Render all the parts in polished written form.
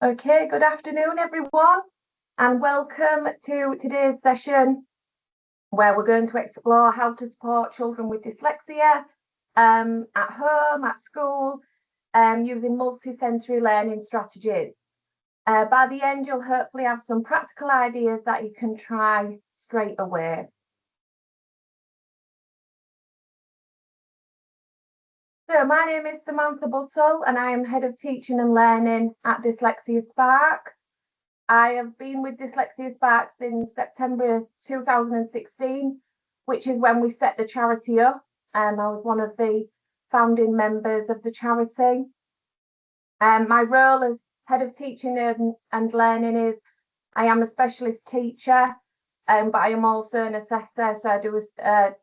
Okay, good afternoon, everyone, and welcome to today's session where we're going to explore how to support children with dyslexia at home, at school, using multisensory learning strategies. By the end, you'll hopefully have some practical ideas that you can try straight away. So my name is Samantha Buttle and I am Head of Teaching and Learning at Dyslexia Sparks. I have been with Dyslexia Sparks since September 2016, which is when we set the charity up. I was one of the founding members of the charity. My role as Head of Teaching and Learning is I am a specialist teacher, but I am also an assessor, so I do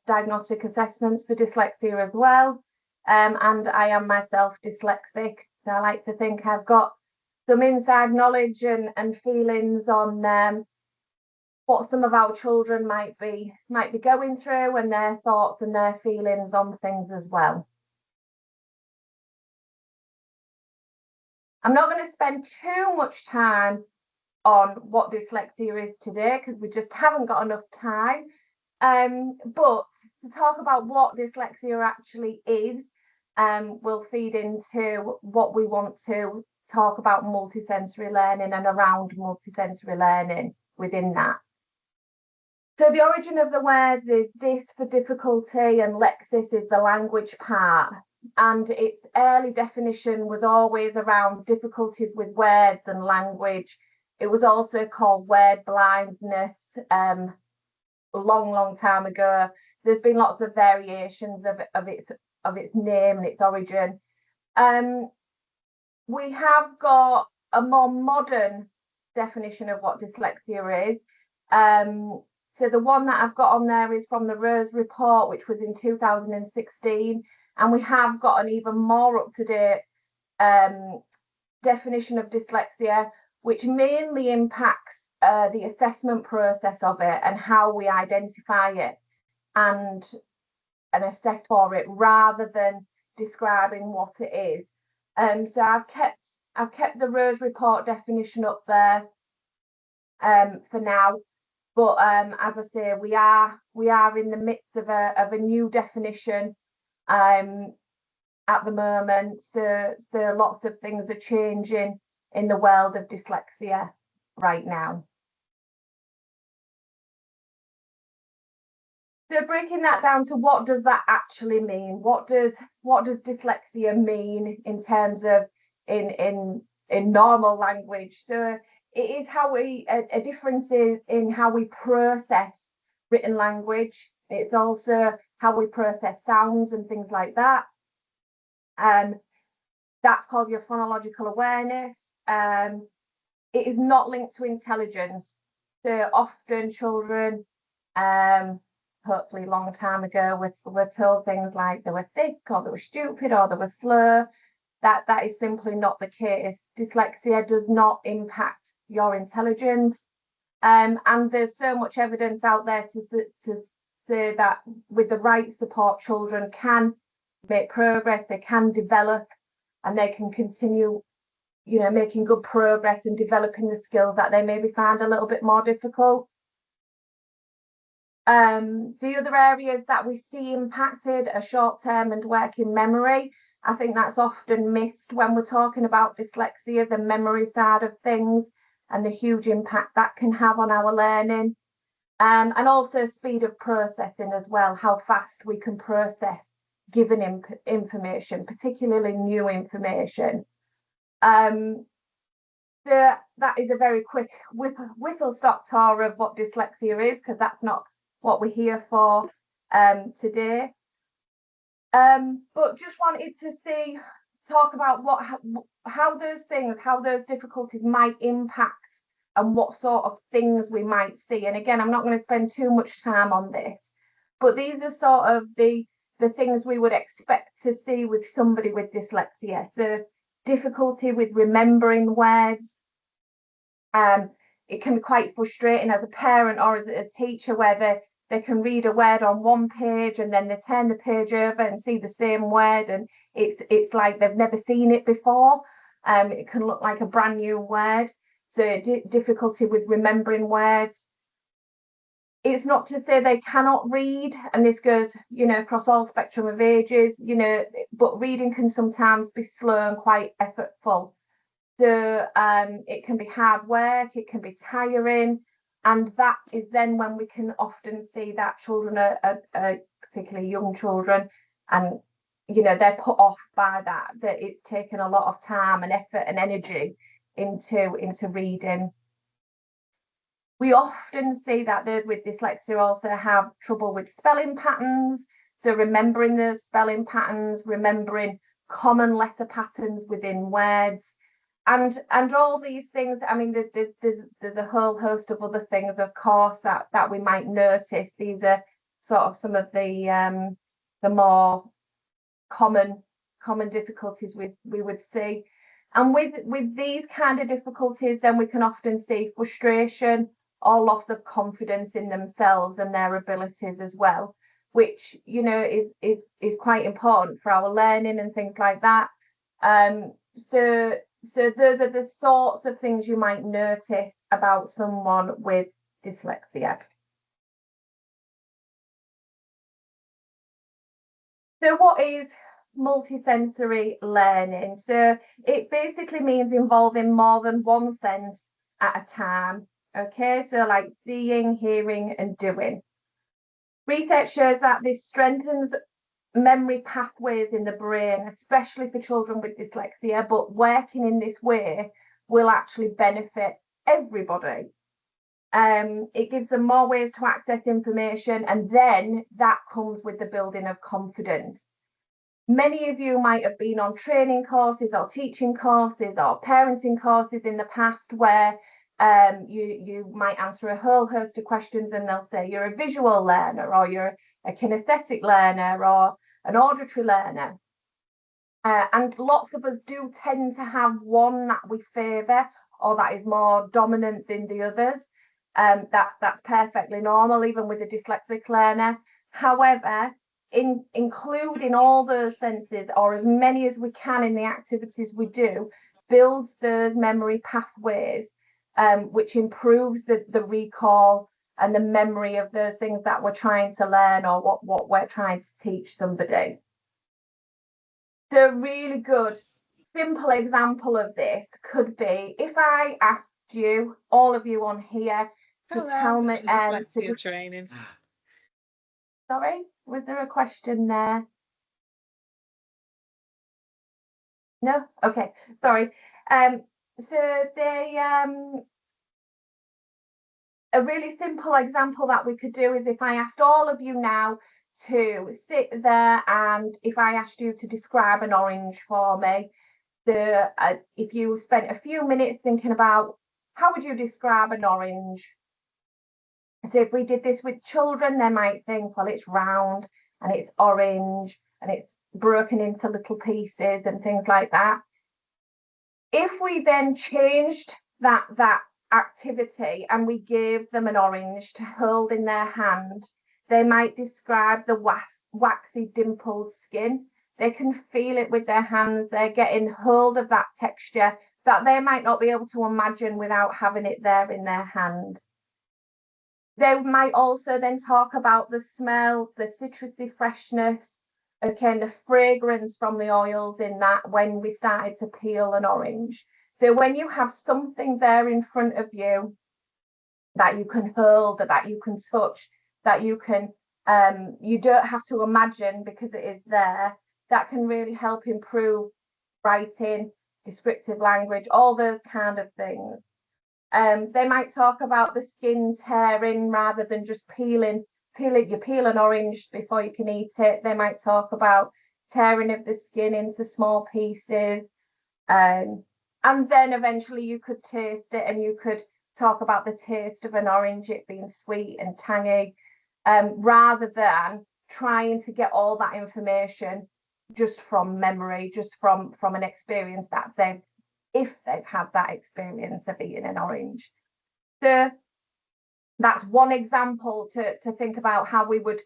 diagnostic assessments for dyslexia as well. And I am myself dyslexic, so I like to think I've got some inside knowledge and feelings on what some of our children might be going through, and their thoughts and their feelings on things as well. I'm not going to spend too much time on what dyslexia is today because we just haven't got enough time. But to talk about what dyslexia actually is, will feed into what we want to talk about multisensory learning and around multisensory learning within that. So the origin of the words is dys for difficulty and lexis is the language part. And its early definition was always around difficulties with words and language. It was also called word blindness a long time ago. There's been lots of variations of its name and its origin. We have got a more modern definition of what dyslexia is. So the one that I've got on there is from the Rose Report, which was in 2016, and we have got an even more up-to-date definition of dyslexia, which mainly impacts the assessment process of it and how we identify it and assess for it, rather than describing what it is. So I've kept the Rose Report definition up there for now. But as I say, we are in the midst of a new definition at the moment. So lots of things are changing in the world of dyslexia right now. So breaking that down to what does that actually mean? What does dyslexia mean in terms of in normal language? So it is how a difference in how we process written language. It's also how we process sounds and things like that. That's called your phonological awareness. It is not linked to intelligence. So often children, hopefully a long time ago, were told things like they were thick or they were stupid or they were slow. That is simply not the case. Dyslexia does not impact your intelligence. And there's so much evidence out there to say that with the right support, children can make progress, they can develop, and they can continue, making good progress and developing the skills that they maybe find a little bit more difficult. The other areas that we see impacted are short-term and working memory. I think that's often missed when we're talking about dyslexia, the memory side of things and the huge impact that can have on our learning. And also speed of processing as well, how fast we can process given information, particularly new information. So that is a very quick whistle-stop tour of what dyslexia is, because that's not what we're here for today. But just wanted to talk about how those difficulties might impact and what sort of things we might see. And again, I'm not going to spend too much time on this, but these are sort of the things we would expect to see with somebody with dyslexia. So difficulty with remembering words. It can be quite frustrating as a parent or as a teacher, where they can read a word on one page and then they turn the page over and see the same word, and it's like they've never seen it before. It can look like a brand new word. So difficulty with remembering words. It's not to say they cannot read, and this goes, across all spectrum of ages, but reading can sometimes be slow and quite effortful. So it can be hard work, it can be tiring, and that is then when we can often see that children are particularly young children, and they're put off by that it's taken a lot of time and effort and energy into reading. We often see that those with dyslexia also have trouble with spelling patterns, so remembering those spelling patterns, remembering common letter patterns within words, and all these things. I mean, there's a whole host of other things, of course, that we might notice. These are sort of some of the more common difficulties we would see. And with these kind of difficulties, then we can often see frustration or loss of confidence in themselves and their abilities as well, which is quite important for our learning and things like that. So those are the sorts of things you might notice about someone with dyslexia. So what is multisensory learning? So it basically means involving more than one sense at a time. Okay, so like seeing, hearing, and doing. Research shows that this strengthens memory pathways in the brain, especially for children with dyslexia, but working in this way will actually benefit everybody. It gives them more ways to access information, and then that comes with the building of confidence. Many of you might have been on training courses or teaching courses or parenting courses in the past where you might answer a whole host of questions and they'll say you're a visual learner, or you're a kinesthetic learner, or an auditory learner. And lots of us do tend to have one that we favour or that is more dominant than the others. That's perfectly normal, even with a dyslexic learner. However, including all those senses, or as many as we can in the activities we do, builds those memory pathways, which improves the recall and the memory of those things that we're trying to learn, or what we're trying to teach somebody. So a really good, simple example of this could be if I asked you, all of you on here, to tell me dyslexia training. Sorry, was there a question there? No? Okay, sorry. So a really simple example that we could do is if I asked all of you now to sit there, and if I asked you to describe an orange for me. So if you spent a few minutes thinking about how would you describe an orange? So if we did this with children, they might think, well, it's round and it's orange and it's broken into little pieces and things like that. If we then changed that activity and we gave them an orange to hold in their hand, they might describe the waxy dimpled skin. They can feel it with their hands. They're getting hold of that texture that they might not be able to imagine without having it there in their hand. They might also then talk about the smell, the citrusy freshness, okay, and the fragrance from the oils in that when we started to peel an orange. So when you have something there in front of you that you can hold, that you can touch, that you can, you don't have to imagine because it is there, that can really help improve writing, descriptive language, all those kind of things. They might talk about the skin tearing rather than just peeling. You peel an orange before you can eat it. They might talk about tearing of the skin into small pieces. And then eventually you could taste it, and you could talk about the taste of an orange, it being sweet and tangy, rather than trying to get all that information just from memory, just from an experience that if they've had that experience of eating an orange. So that's one example to think about how we would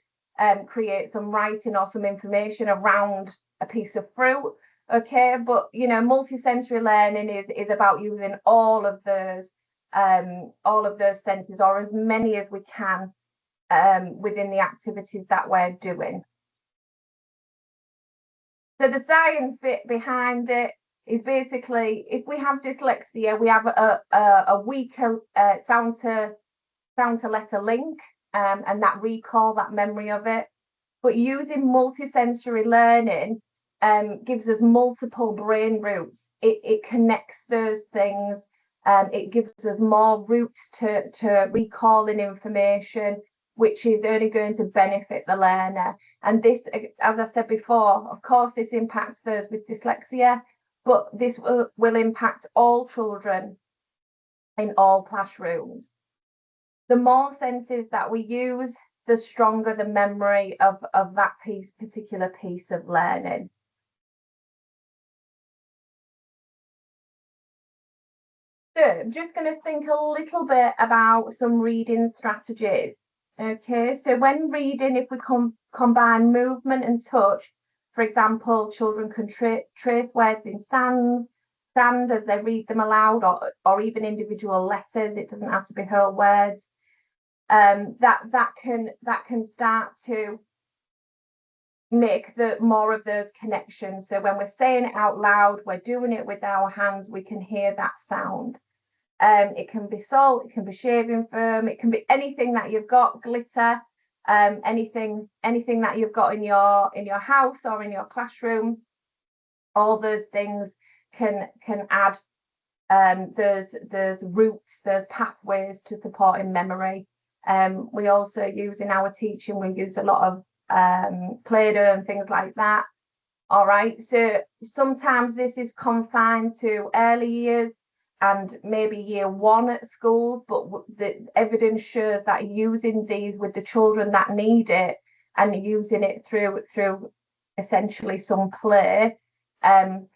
create some writing or some information around a piece of fruit. Okay, but you know, multisensory learning is about using all of those senses, or as many as we can, within the activities that we're doing. So the science bit behind it is basically, if we have dyslexia, we have a weaker sound to letter link, and that recall, that memory of it. But using multisensory learning gives us multiple brain routes. It connects those things. It gives us more routes to recalling information, which is only going to benefit the learner. And this, as I said before, of course, this impacts those with dyslexia, but this will impact all children in all classrooms. The more senses that we use, the stronger the memory of that particular piece of learning. So I'm just going to think a little bit about some reading strategies. Okay, so when reading, if we combine movement and touch, for example, children can trace words in sand as they read them aloud, or even individual letters. It doesn't have to be whole words. That can start to make more of those connections. So when we're saying it out loud, we're doing it with our hands, we can hear that sound. It can be salt, it can be shaving foam, it can be anything that you've got, glitter, anything that you've got in your house or in your classroom. All those things can add those routes, those pathways to supporting memory. We also use, in our teaching, we use a lot of Play-Doh and things like that. All right, so sometimes this is confined to early years and maybe year one at schools, but the evidence shows that using these with the children that need it, and using it through essentially some play,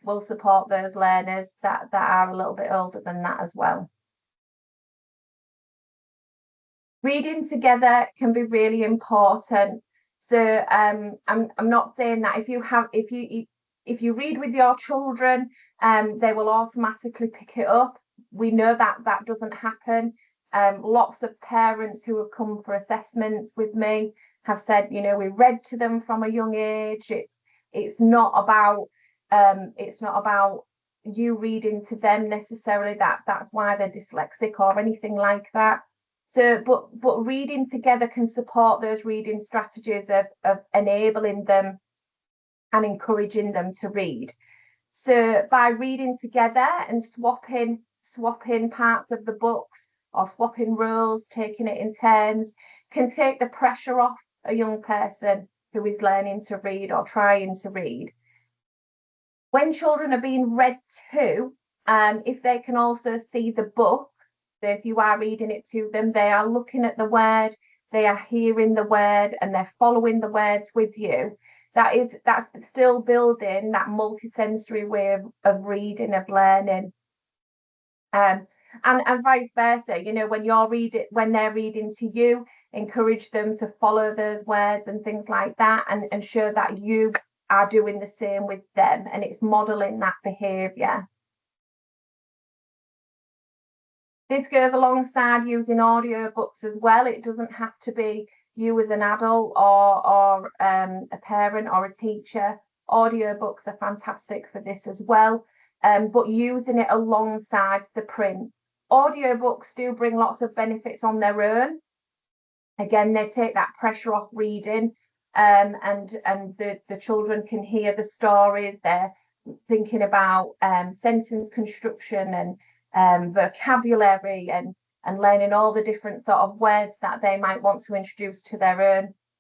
will support those learners that are a little bit older than that as well. Reading together can be really important. So I'm not saying that if you read with your children, they will automatically pick it up. We know that doesn't happen. Lots of parents who have come for assessments with me have said, you know, we read to them from a young age. It's not about you reading to them necessarily. That's why they're dyslexic or anything like that. So, but reading together can support those reading strategies of enabling them and encouraging them to read. So by reading together and swapping parts of the books, or swapping roles, taking it in turns, can take the pressure off a young person who is learning to read or trying to read. When children are being read to, if they can also see the book, so if you are reading it to them, they are looking at the word, they are hearing the word, and they're following the words with you. That's still building that multisensory way of reading, of learning. And vice versa, you know, when they're reading to you, encourage them to follow those words and things like that, and show that you are doing the same with them, and it's modeling that behavior. This goes alongside using audiobooks as well. It doesn't have to be you as an adult or a parent or a teacher. Audiobooks are fantastic for this as well, but using it alongside the print. Audiobooks do bring lots of benefits on their own. Again, they take that pressure off reading, and the children can hear the stories. They're thinking about sentence construction and vocabulary, and learning all the different sort of words that they might want to introduce to their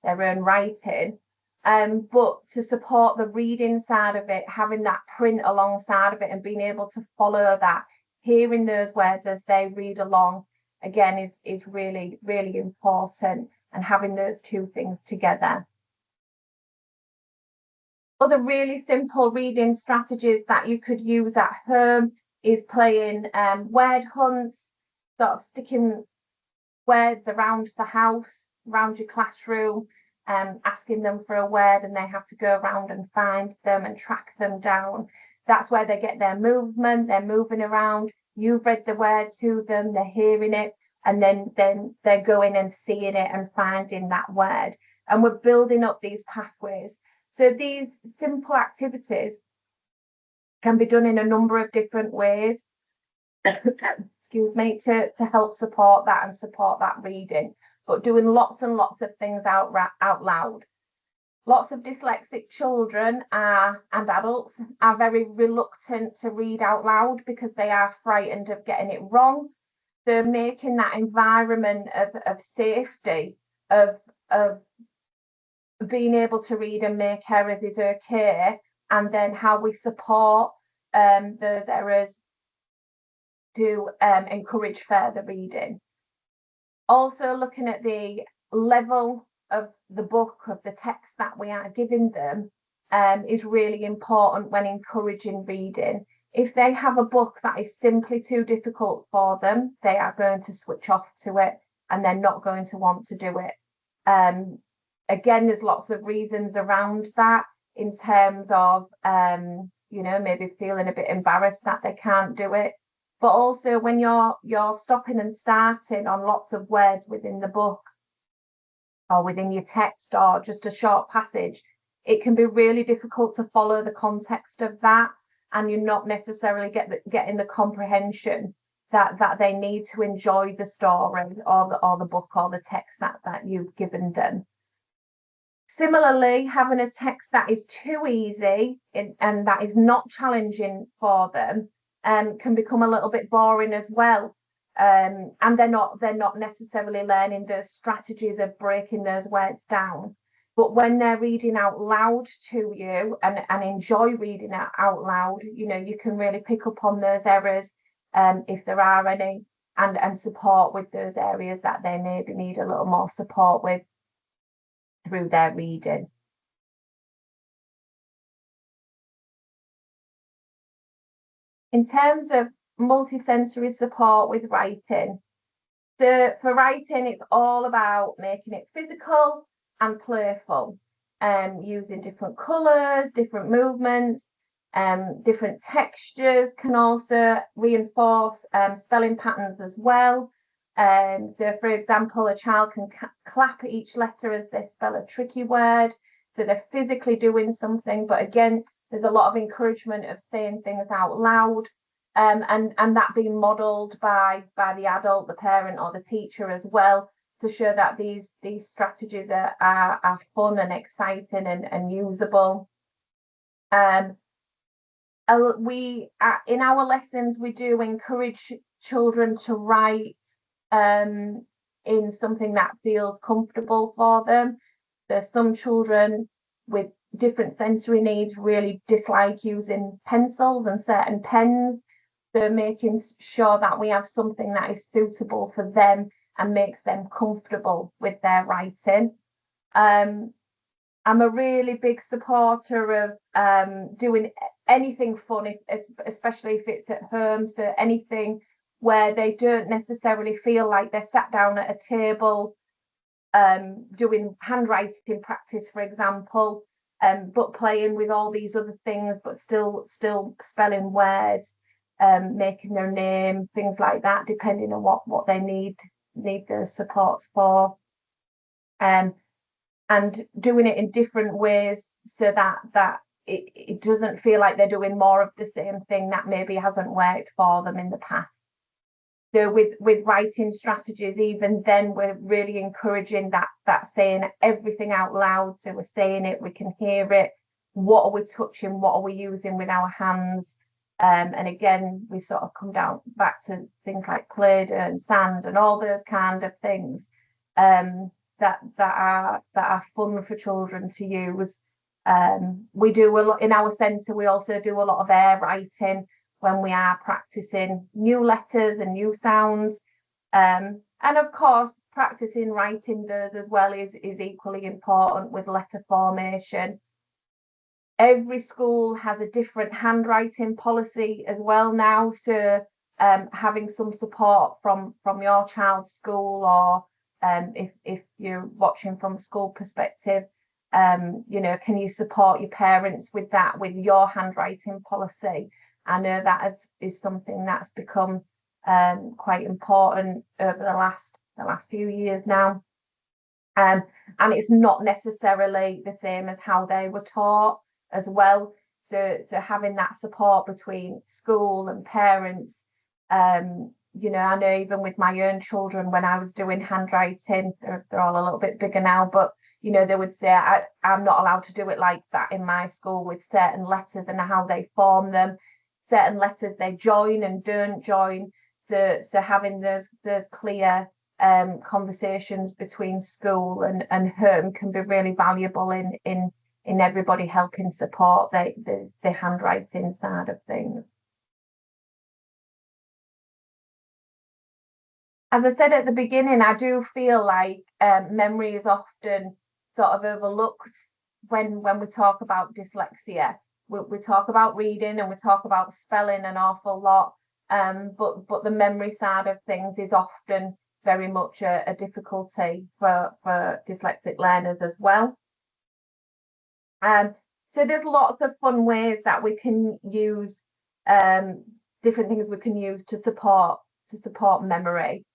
own writing. But to support the reading side of it, having that print alongside of it and being able to follow that, hearing those words as they read along, again, is really, really important, and having those two things together. Other really simple reading strategies that you could use at home is playing word hunts, sort of sticking words around the house, around your classroom, asking them for a word and they have to go around and find them and track them down. That's where they get their movement, they're moving around, you've read the word to them, they're hearing it, and then they're going and seeing it and finding that word. And we're building up these pathways. So these simple activities can be done in a number of different ways, excuse me, to help support that and support that reading, but doing lots and lots of things out loud. Lots of dyslexic children and adults are very reluctant to read out loud because they are frightened of getting it wrong. So making that environment of safety, of being able to read and make errors is okay, and then how we support those errors to encourage further reading. Also looking at the level of the book, of the text that we are giving them, is really important when encouraging reading. If they have a book that is simply too difficult for them, they are going to switch off to it and they're not going to want to do it. Again, there's lots of reasons around that, in terms of maybe feeling a bit embarrassed that they can't do it. But also when you're stopping and starting on lots of words within the book or within your text or just a short passage, it can be really difficult to follow the context of that, and you're not necessarily getting the comprehension that they need to enjoy the story or the book or the text that you've given them. Similarly, having a text that is too easy and that is not challenging for them can become a little bit boring as well. And they're not necessarily learning those strategies of breaking those words down. But when they're reading out loud to you and enjoy reading out loud, you can really pick up on those errors, if there are any, and support with those areas that they maybe need a little more support with through their reading. In terms of multisensory support with writing, so for writing, it's all about making it physical and playful, using different colours, different movements, different textures can also reinforce spelling patterns as well. So for example, a child can clap each letter as they spell a tricky word, so they're physically doing something, but again, there's a lot of encouragement of saying things out loud, and that being modelled by the adult, the parent or the teacher as well, to show that these strategies are fun and exciting and usable. We in our lessons, we do encourage children to write in something that feels comfortable for them. There's some children with different sensory needs really dislike using pencils and certain pens, so making sure that we have something that is suitable for them and makes them comfortable with their writing. I'm a really big supporter of doing anything fun, especially if it's at home, so anything where they don't necessarily feel like they're sat down at a table doing handwriting practice, for example, but playing with all these other things, but still spelling words, making their name, things like that, depending on what they need those supports for, and doing it in different ways so that it doesn't feel like they're doing more of the same thing that maybe hasn't worked for them in the past. So with writing strategies, even then, we're really encouraging that saying everything out loud. So we're saying it, we can hear it. What are we touching? What are we using with our hands? And again, we sort of come back to things like Play-Doh and sand and all those kind of things that are fun for children to use. We do a lot in our centre. We also do a lot of air writing when we are practicing new letters and new sounds, and of course practicing writing those as well is equally important with letter formation. Every school has a different handwriting policy as well now, so having some support from your child's school or if you're watching from a school perspective, you know, can you support your parents with that, with your handwriting policy? I know that is something that's become quite important over the last few years now. And it's not necessarily the same as how they were taught as well. So having that support between school and parents, you know, I know even with my own children, when I was doing handwriting, they're all a little bit bigger now, but you know, they would say, I'm not allowed to do it like that in my school, with certain letters and how they form them. Certain letters they join and don't join. So having those clear conversations between school and home can be really valuable in everybody helping support the handwriting side of things. As I said at the beginning, I do feel like memory is often sort of overlooked when we talk about dyslexia. We talk about reading and we talk about spelling an awful lot, but the memory side of things is often very much a difficulty for dyslexic learners as well. So there's lots of fun ways that we can use, different things we can use to support memory.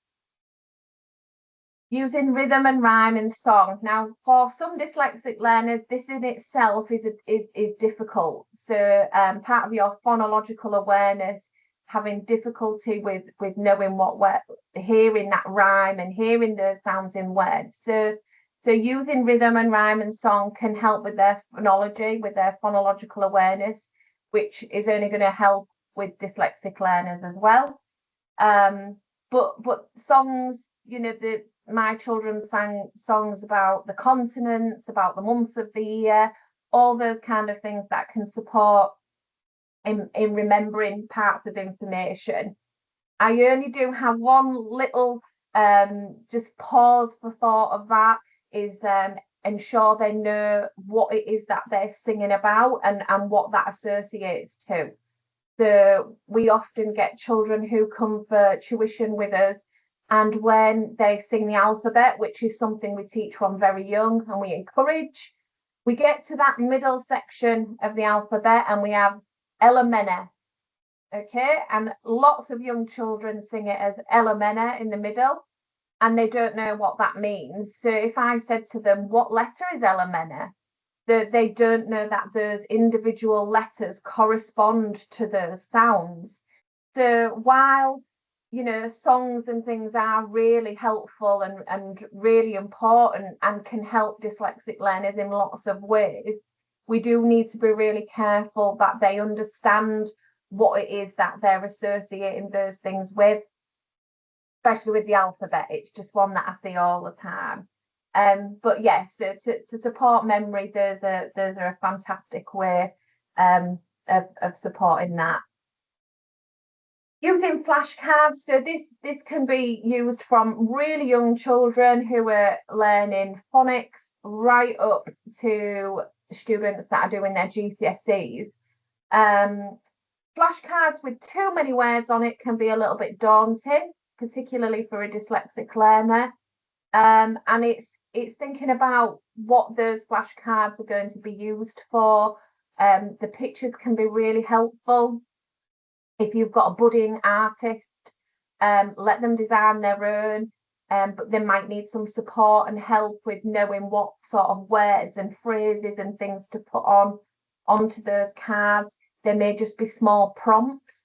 Using rhythm and rhyme and song. Now, for some dyslexic learners, this in itself is difficult. So part of your phonological awareness, having difficulty with knowing what we're hearing, that rhyme and hearing those sounds in words. So using rhythm and rhyme and song can help with their phonology, with their phonological awareness, which is only going to help with dyslexic learners as well. But songs, you know, my children sang songs about the continents, about the months of the year, all those kind of things that can support in remembering parts of information. I only do have one little just pause for thought of that, is ensure they know what it is that they're singing about and what that associates to. So we often get children who come for tuition with us, and when they sing the alphabet, which is something we teach from very young and we encourage, we get to that middle section of the alphabet and we have Elemena. Okay, and lots of young children sing it as Elemena in the middle, and they don't know what that means. So if I said to them, what letter is Elemena? They don't know that those individual letters correspond to those sounds. So while, you know, songs and things are really helpful and really important and can help dyslexic learners in lots of ways, we do need to be really careful that they understand what it is that they're associating those things with, especially with the alphabet. It's just one that I see all the time. But yes, so to support memory, those are a fantastic way of supporting that. Using flashcards, so this can be used from really young children who are learning phonics right up to students that are doing their GCSEs. Flashcards with too many words on it can be a little bit daunting, particularly for a dyslexic learner. And it's thinking about what those flashcards are going to be used for. The pictures can be really helpful. If you've got a budding artist, let them design their own, but they might need some support and help with knowing what sort of words and phrases and things to put onto those cards. There may just be small prompts.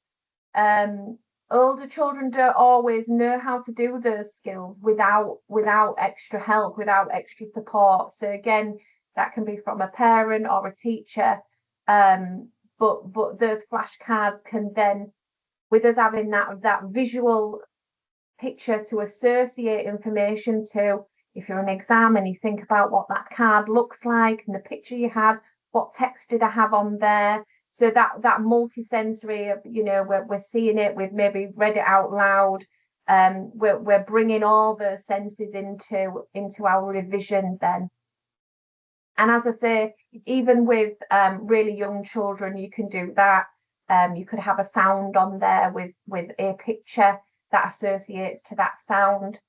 Older children don't always know how to do those skills without extra help, without extra support. So again, that can be from a parent or a teacher. But those flashcards can then, with us having that visual picture to associate information to, if you're an exam and you think about what that card looks like and the picture you had, what text did I have on there? So that multisensory, you know, we're seeing it, we've maybe read it out loud. We're bringing all those senses into our revision then. And as I say, even with really young children, you can do that. You could have a sound on there with a picture that associates to that sound.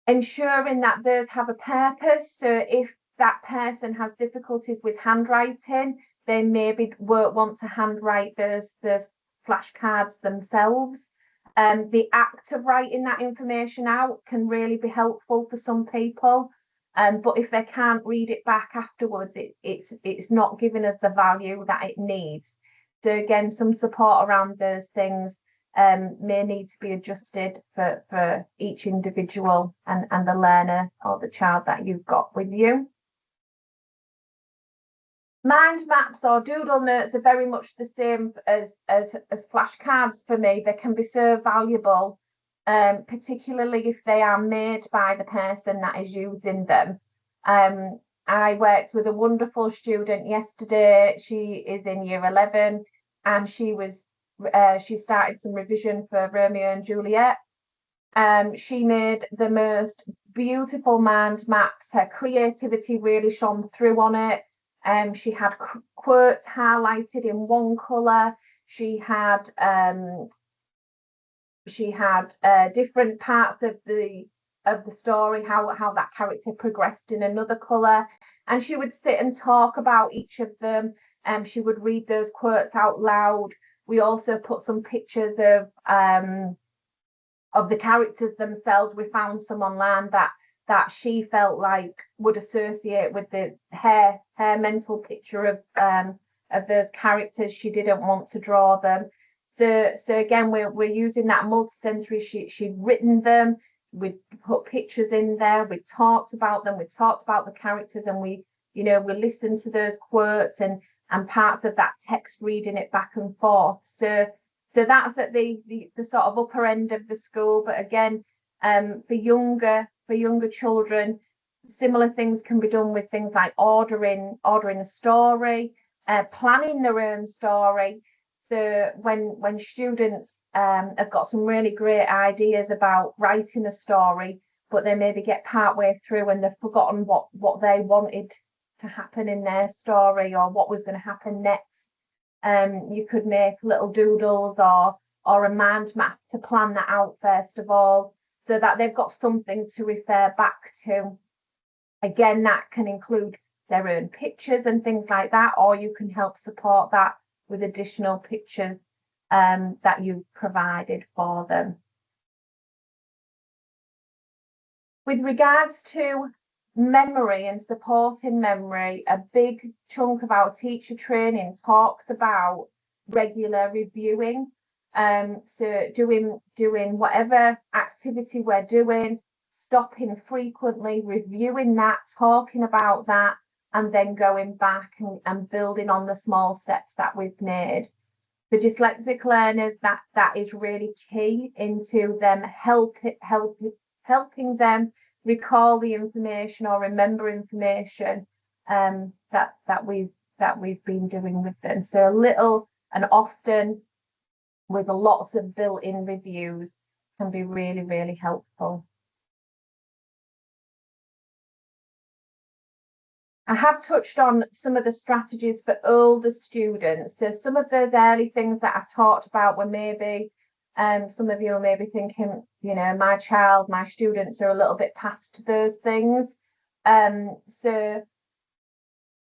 ensuring that those have a purpose. So if that person has difficulties with handwriting, they maybe won't want to handwrite those flashcards themselves. The act of writing that information out can really be helpful for some people. But if they can't read it back afterwards, it's not giving us the value that it needs. So again, some support around those things may need to be adjusted for each individual and the learner or the child that you've got with you. Mind maps or doodle notes are very much the same as flashcards for me. They can be so valuable, particularly if they are made by the person that is using them. I worked with a wonderful student yesterday. She is in year 11 and she started some revision for Romeo and Juliet. She made the most beautiful mind maps. Her creativity really shone through on it. She had quotes highlighted in one colour. She had different parts of the story, how that character progressed in another colour, and she would sit and talk about each of them. She would read those quotes out loud. We also put some pictures of the characters themselves. We found some online that she felt like would associate with her mental picture of those characters. She didn't want to draw them. So again, we're using that multisensory. She'd written them. We put pictures in there. We talked about them. We talked about the characters, and we listened to those quotes and parts of that text, reading it back and forth. So that's at the sort of upper end of the school. But again, for younger children, similar things can be done with things like ordering a story, planning their own story. So when students have got some really great ideas about writing a story, but they maybe get partway through and they've forgotten what they wanted to happen in their story or what was going to happen next. You could make little doodles or a mind map to plan that out first of all, so that they've got something to refer back to. Again, that can include their own pictures and things like that, or you can help support that with additional pictures that you've provided for them. With regards to memory and supporting memory, a big chunk of our teacher training talks about regular reviewing. So doing whatever activity we're doing, stopping frequently, reviewing that, talking about that, and then going back and building on the small steps that we've made. For dyslexic learners, that is really key into them helping them recall the information or remember information that we've been doing with them. So little and often with lots of built-in reviews can be really, really helpful. I have touched on some of the strategies for older students. So some of those early things that I talked about were maybe, some of you are maybe thinking, my students are a little bit past those things. So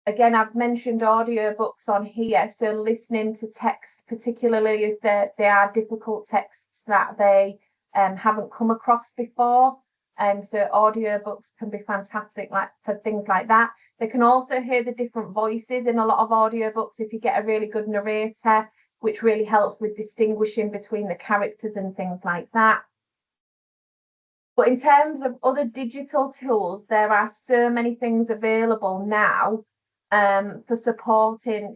again, I've mentioned audiobooks on here. So listening to text, particularly if they are difficult texts that they haven't come across before. So audiobooks can be fantastic for things like that. They can also hear the different voices in a lot of audiobooks if you get a really good narrator, which really helps with distinguishing between the characters and things like that. But in terms of other digital tools, there are so many things available now for supporting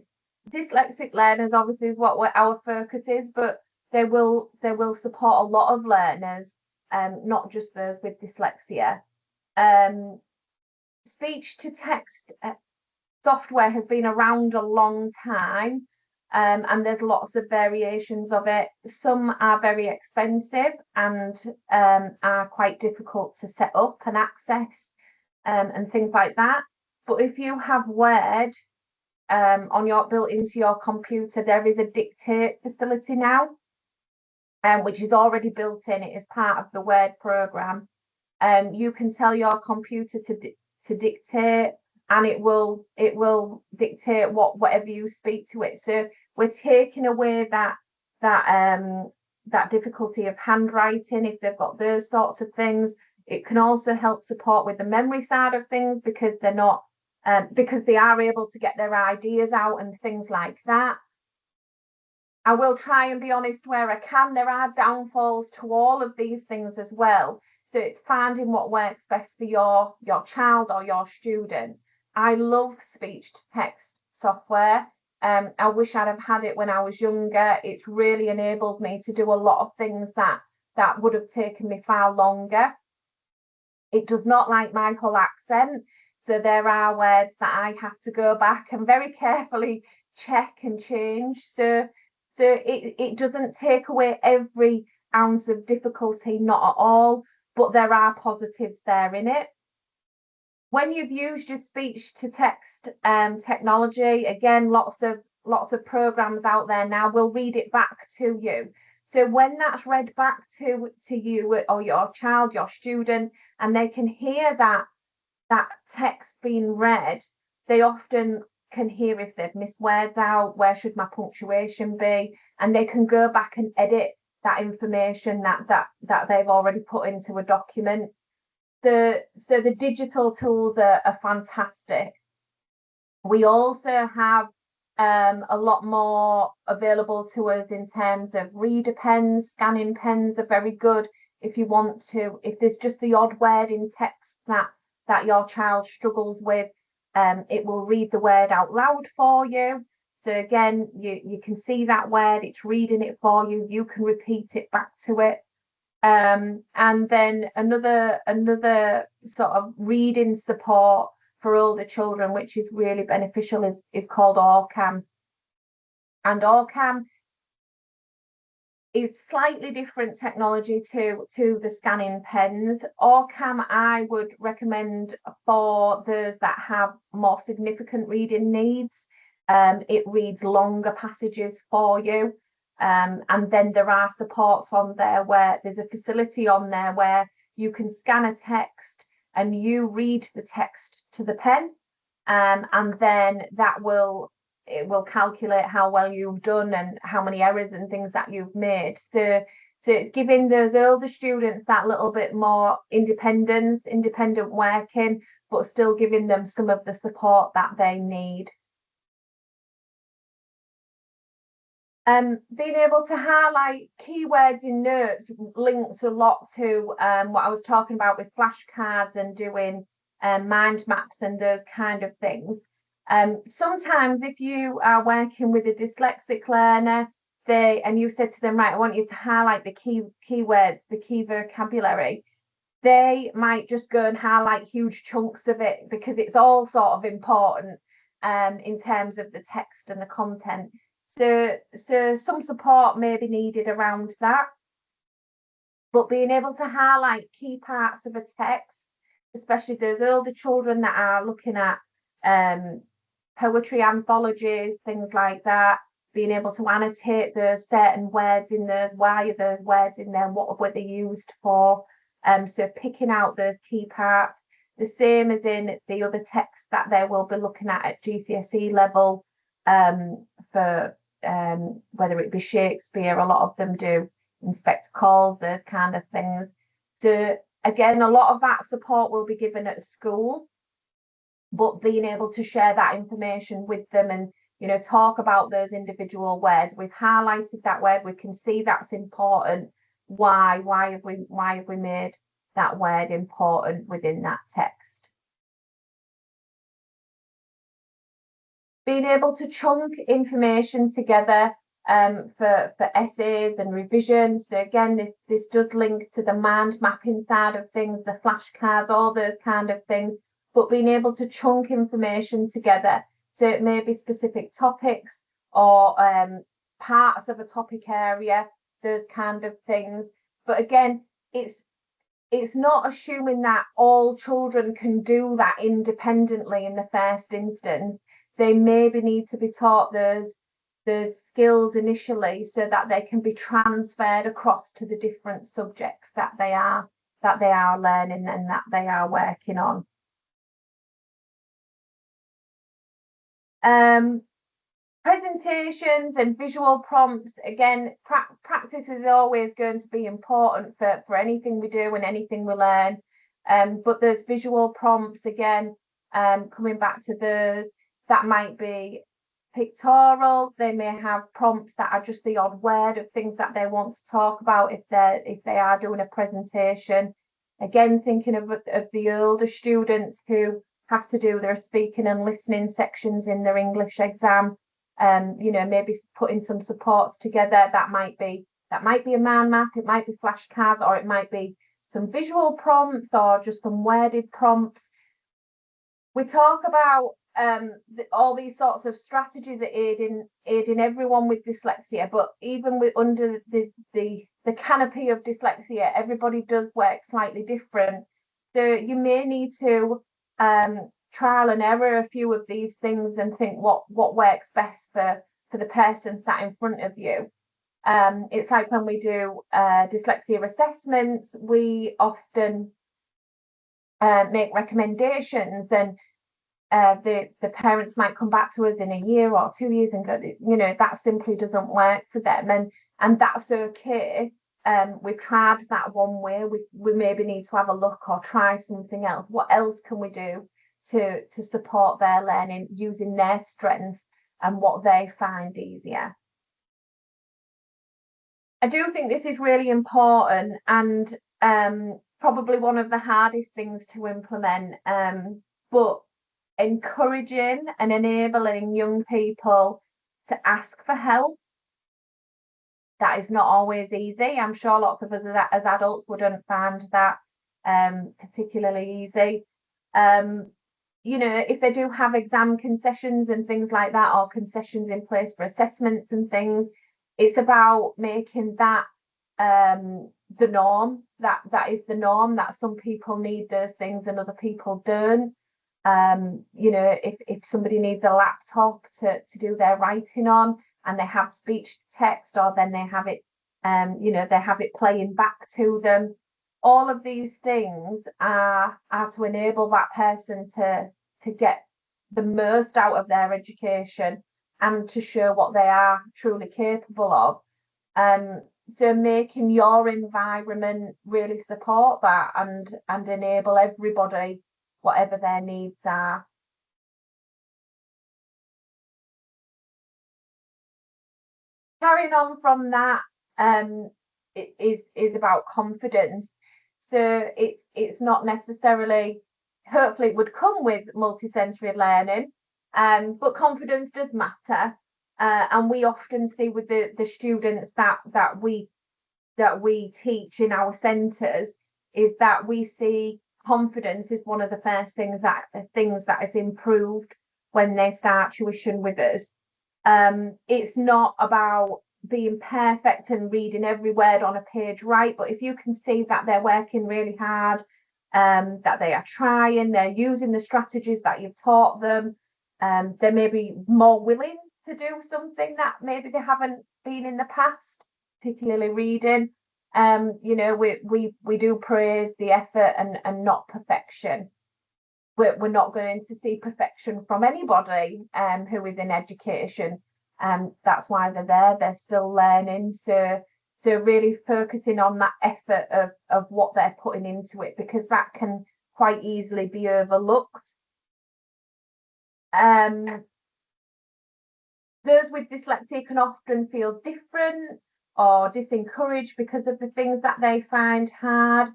dyslexic learners. Obviously is what our focus is, but they will support a lot of learners, not just those with dyslexia. Speech to text software has been around a long time, and there's lots of variations of it. Some are very expensive and are quite difficult to set up and access, and things like that. But if you have Word built into your computer, there is a dictate facility now, which is already built in. It is part of the Word program. You can tell your computer to dictate, and it will dictate whatever you speak to it. So we're taking away that difficulty of handwriting if they've got those sorts of things. It can also help support with the memory side of things, because they're not because they are able to get their ideas out and things like that. I will try and be honest where I can. There are downfalls to all of these things as well. So it's finding what works best for your child or your student. I love speech to text software. I wish I'd have had it when I was younger. It's really enabled me to do a lot of things that would have taken me far longer. It does not like my whole accent. So there are words that I have to go back and very carefully check and change. So it doesn't take away every ounce of difficulty, not at all, but there are positives there in it. When you've used your speech to text technology, again, lots of programs out there now will read it back to you. So when that's read back to you or your child, your student, and they can hear that text being read, they often can hear if they've missed words out, where should my punctuation be, and they can go back and edit that information that they've already put into a document. So the digital tools are fantastic. We also have a lot more available to us in terms of reader pens. Scanning pens are very good if you want to, if there's just the odd word in text that your child struggles with, it will read the word out loud for you. So again, you can see that word, it's reading it for you, you can repeat it back to it. And then another sort of reading support for older children, which is really beneficial, is called Orcam. And Orcam is slightly different technology to the scanning pens. Orcam I would recommend for those that have more significant reading needs. It reads longer passages for you. And then there are supports on there where there's a facility on there where you can scan a text and you read the text to the pen, and then it will calculate how well you've done and how many errors and things that you've made. So giving those older students that little bit more independent working, but still giving them some of the support that they need. Being able to highlight keywords in notes links a lot to what I was talking about with flashcards and doing mind maps and those kind of things. Sometimes if you are working with a dyslexic learner, and you said to them, right, I want you to highlight the keywords, the key vocabulary, they might just go and highlight huge chunks of it because it's all sort of important in terms of the text and the content. So some support may be needed around that, but being able to highlight key parts of a text, especially those older children that are looking at poetry anthologies, things like that, being able to annotate those certain words in those, why are those words in there, what were they used for, so picking out those key parts, the same as in the other texts that they will be looking at GCSE level, for whether it be Shakespeare, a lot of them do Inspector Calls, those kind of things. So again, a lot of that support will be given at school, but being able to share that information with them and, you know, talk about those individual words. We've highlighted that word, we can see that's important. Why have we made that word important within that text? Being able to chunk information together for essays and revision. So again, this does link to the mind mapping side of things, the flashcards, all those kind of things, but being able to chunk information together. So it may be specific topics or parts of a topic area, those kind of things. But again, it's not assuming that all children can do that independently in the first instance. They maybe need to be taught those skills initially so that they can be transferred across to the different subjects that they are they are learning and that they are working on. Presentations and visual prompts, again, practice is always going to be important for anything we do and anything we learn. But there's visual prompts, again, coming back to those, that might be pictorial. They may have prompts that are just the odd word of things that they want to talk about if they are doing a presentation. Again, thinking of the older students who have to do their speaking and listening sections in their English exam. Maybe putting some supports together. That might be a mind map, it might be flashcards, or it might be some visual prompts or just some worded prompts. We talk about all these sorts of strategies that aiding everyone with dyslexia, but even under the canopy of dyslexia, everybody does work slightly different. So you may need to trial and error a few of these things and think what works best for the person sat in front of you. It's like when we do dyslexia assessments, we often make recommendations, and the parents might come back to us in a year or 2 years and go, that simply doesn't work for them, and that's okay. We've tried that one way, we maybe need to have a look or try something else. What else can we do to support their learning using their strengths and what they find easier? I do think this is really important, and probably one of the hardest things to implement, but encouraging and enabling young people to ask for help, that is not always easy. I'm sure lots of us as adults wouldn't find that particularly easy. If they do have exam concessions and things like that, or concessions in place for assessments and things, it's about making that the norm. That is the norm, that some people need those things and other people don't. If somebody needs a laptop to do their writing on, and they have speech to text, or then they have it they have it playing back to them. All of these things are to enable that person to get the most out of their education and to show what they are truly capable of. So making your environment really support that and enable everybody, whatever their needs are. Carrying on from that, it is about confidence. So it's not necessarily, hopefully it would come with multisensory learning, but confidence does matter. And we often see with the students that we teach in our centres, is that we see confidence is one of the first things that is improved when they start tuition with us. It's not about being perfect and reading every word on a page right, but if you can see that they're working really hard, that they are trying, they're using the strategies that you've taught them, they may be more willing to do something that maybe they haven't been in the past, particularly reading. We do praise the effort and not perfection. We're not going to see perfection from anybody who is in education. That's why they're there. They're still learning. So really focusing on that effort of what they're putting into it, because that can quite easily be overlooked. Those with dyslexia can often feel different or disencouraged because of the things that they find hard.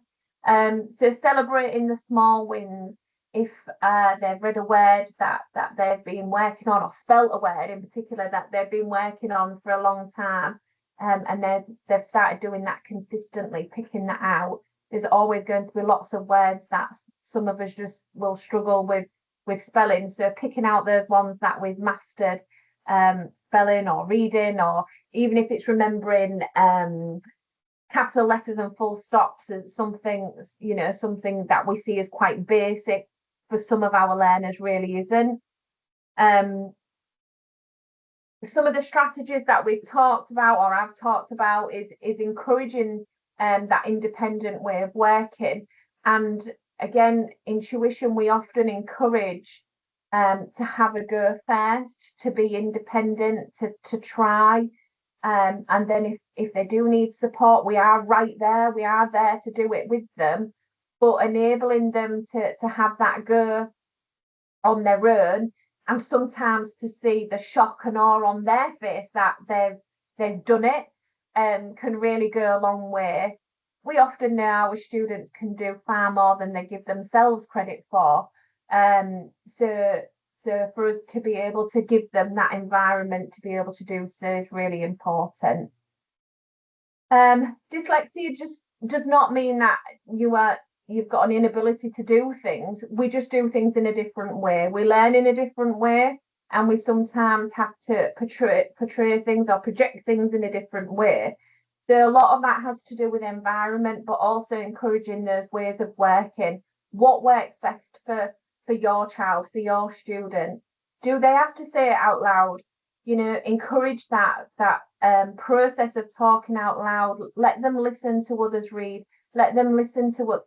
So celebrating the small wins. If they've read a word that they've been working on, or spelt a word in particular that they've been working on for a long time, and they've started doing that consistently, picking that out, there's always going to be lots of words that some of us just will struggle with spelling. So picking out those ones that we've mastered, spelling or reading, or even if it's remembering capital letters and full stops, is something that we see as quite basic, for some of our learners really isn't. Some of the strategies that we've talked about, or I've talked about, is encouraging that independent way of working. And again, in tuition, we often encourage to have a go first, to be independent, to try. And then if they do need support, we are right there. We are there to do it with them, but enabling them to have that go on their own, and sometimes to see the shock and awe on their face that they've done it, can really go a long way. We often know our students can do far more than they give themselves credit for. So for us to be able to give them that environment to be able to do so is really important. Dyslexia just does not mean that you've got an inability to do things. We just do things in a different way. We learn in a different way, and we sometimes have to portray things or project things in a different way. So a lot of that has to do with environment, but also encouraging those ways of working. What works best for your child, for your student? Do they have to say it out loud? Encourage that process of talking out loud. Let them listen to others read. Let them listen to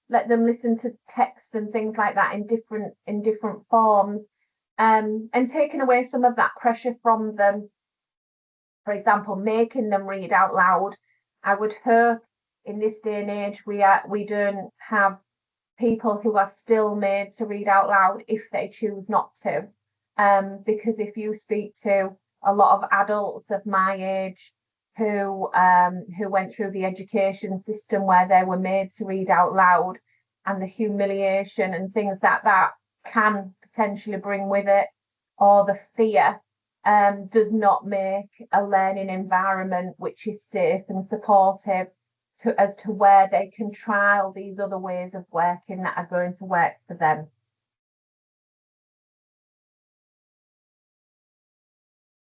let them listen to text and things like that in different forms, and taking away some of that pressure from them. For example, making them read out loud. I would hope in this day and age we don't have people who are still made to read out loud if they choose not to. Because if you speak to a lot of adults of my age who went through the education system where they were made to read out loud, and the humiliation and things that can potentially bring with it, or the fear, does not make a learning environment which is safe and supportive as to where they can trial these other ways of working that are going to work for them.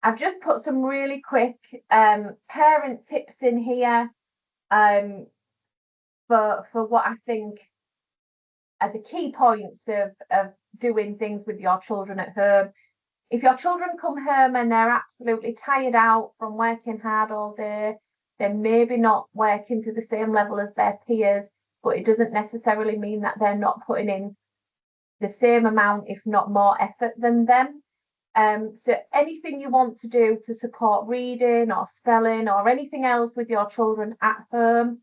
I've just put some really quick parent tips in here, for what I think are the key points of doing things with your children at home. If your children come home and they're absolutely tired out from working hard all day, they're maybe not working to the same level as their peers, but it doesn't necessarily mean that they're not putting in the same amount, if not more effort than them. So anything you want to do to support reading or spelling or anything else with your children at home,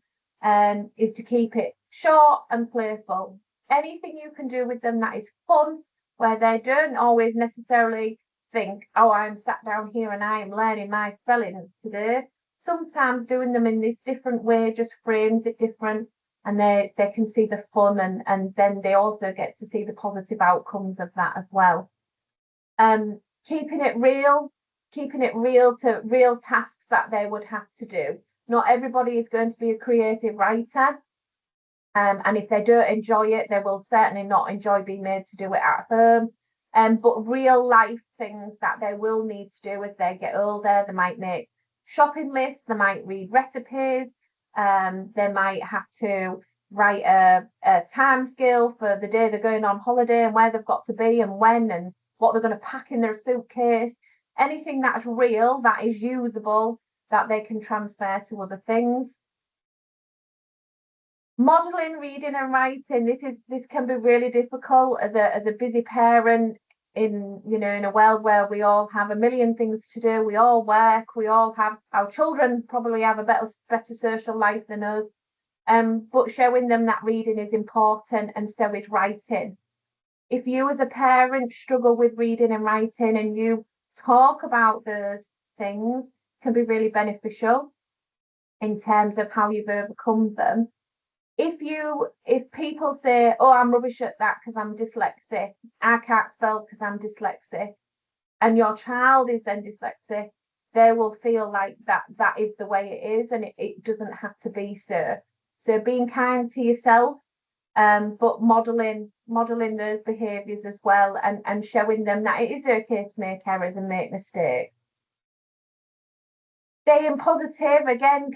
is to keep it short and playful. Anything you can do with them that is fun, where they don't always necessarily think, oh, I'm sat down here and I am learning my spellings today. Sometimes doing them in this different way just frames it different, and they can see the fun, and then they also get to see the positive outcomes of that as well. Keeping it real to real tasks that they would have to do. Not everybody is going to be a creative writer. And if they don't enjoy it, they will certainly not enjoy being made to do it at home. But real life things that they will need to do as they get older. They might make shopping lists, they might read recipes, they might have to write a time scale for the day they're going on holiday and where they've got to be and when and what they're going to pack in their suitcase. Anything that's real, that is usable, that they can transfer to other things. Modeling reading and writing, this can be really difficult as a busy parent in a world where we all have a million things to do. We all work, we all have, our children probably have a better social life than us. But showing them that reading is important, and so is writing. If you as a parent struggle with reading and writing and you talk about those things, can be really beneficial in terms of how you've overcome them. If people say, oh, I'm rubbish at that because I'm dyslexic, I can't spell because I'm dyslexic, and your child is then dyslexic, they will feel like that is the way it is, and it doesn't have to be so. So being kind to yourself, but modeling those behaviours as well, and showing them that it is okay to make errors and make mistakes. Staying positive, again,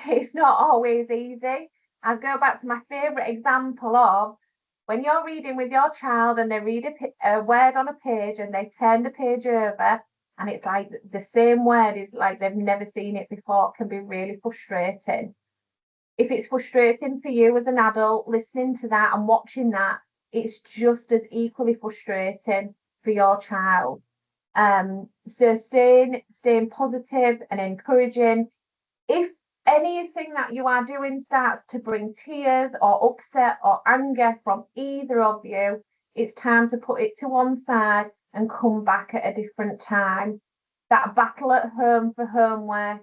it's not always easy. I'll go back to my favourite example of when you're reading with your child and they read a word on a page and they turn the page over and it's like the same word is like they've never seen it before, can be really frustrating. if it's frustrating for you as an adult listening to that and watching that, it's just as equally frustrating for your child. So staying positive and encouraging. If anything that you are doing starts to bring tears or upset or anger from either of you, it's time to put it to one side and come back at a different time. That battle at home for homework,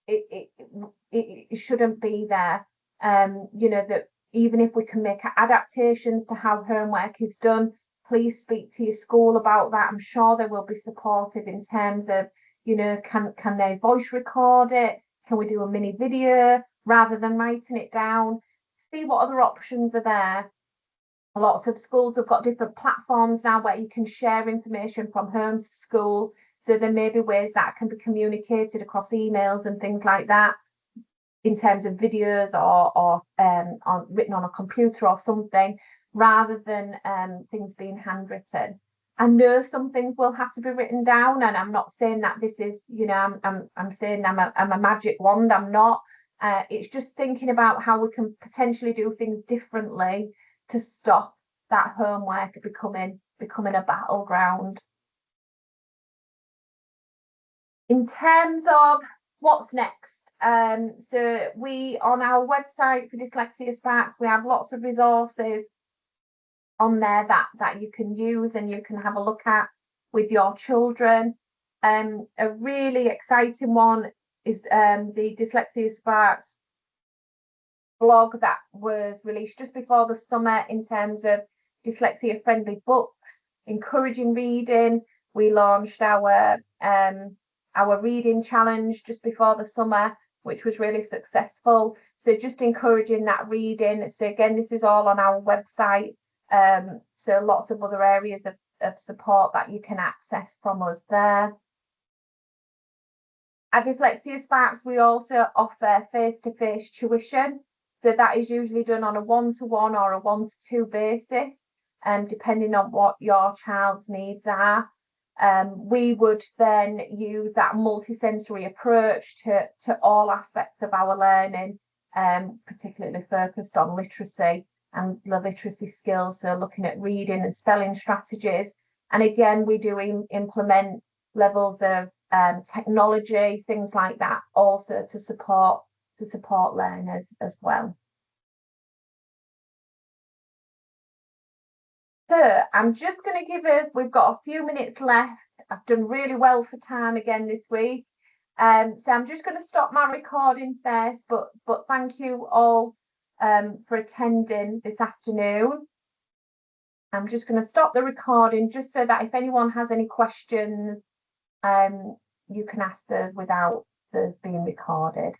it shouldn't be there. That even if we can make adaptations to how homework is done, please speak to your school about that. I'm sure they will be supportive in terms of, can they voice record it? Can we do a mini video rather than writing it down? See what other options are there. Lots of schools have got different platforms now where you can share information from home to school. So there may be ways that can be communicated across emails and things like that, in terms of videos or written on a computer or something, rather than things being handwritten. I know some things will have to be written down, and I'm not saying that this is, I'm saying I'm a magic wand. I'm not. It's just thinking about how we can potentially do things differently to stop that homework becoming a battleground. In terms of what's next, so we, on our website for Dyslexia Sparks, we have lots of resources on there that you can use and you can have a look at with your children. A really exciting one is the Dyslexia Sparks blog that was released just before the summer in terms of dyslexia friendly books, encouraging reading. We launched our reading challenge just before the summer, which was really successful. So just encouraging that reading. So again, this is all on our website. So lots of other areas of support that you can access from us there. At Dyslexia Sparks, we also offer face-to-face tuition. So that is usually done on a one-to-one or a one-to-two basis, depending on what your child's needs are. We would then use that multisensory approach to all aspects of our learning, particularly focused on literacy and the literacy skills, so looking at reading and spelling strategies. And again, we do implement levels of technology, things like that, also to support learners as well. So I'm just going to give us, we've got a few minutes left. I've done really well for time again this week. So I'm just going to stop my recording first, but thank you all for attending this afternoon. I'm just going to stop the recording just so that if anyone has any questions, you can ask those without those being recorded.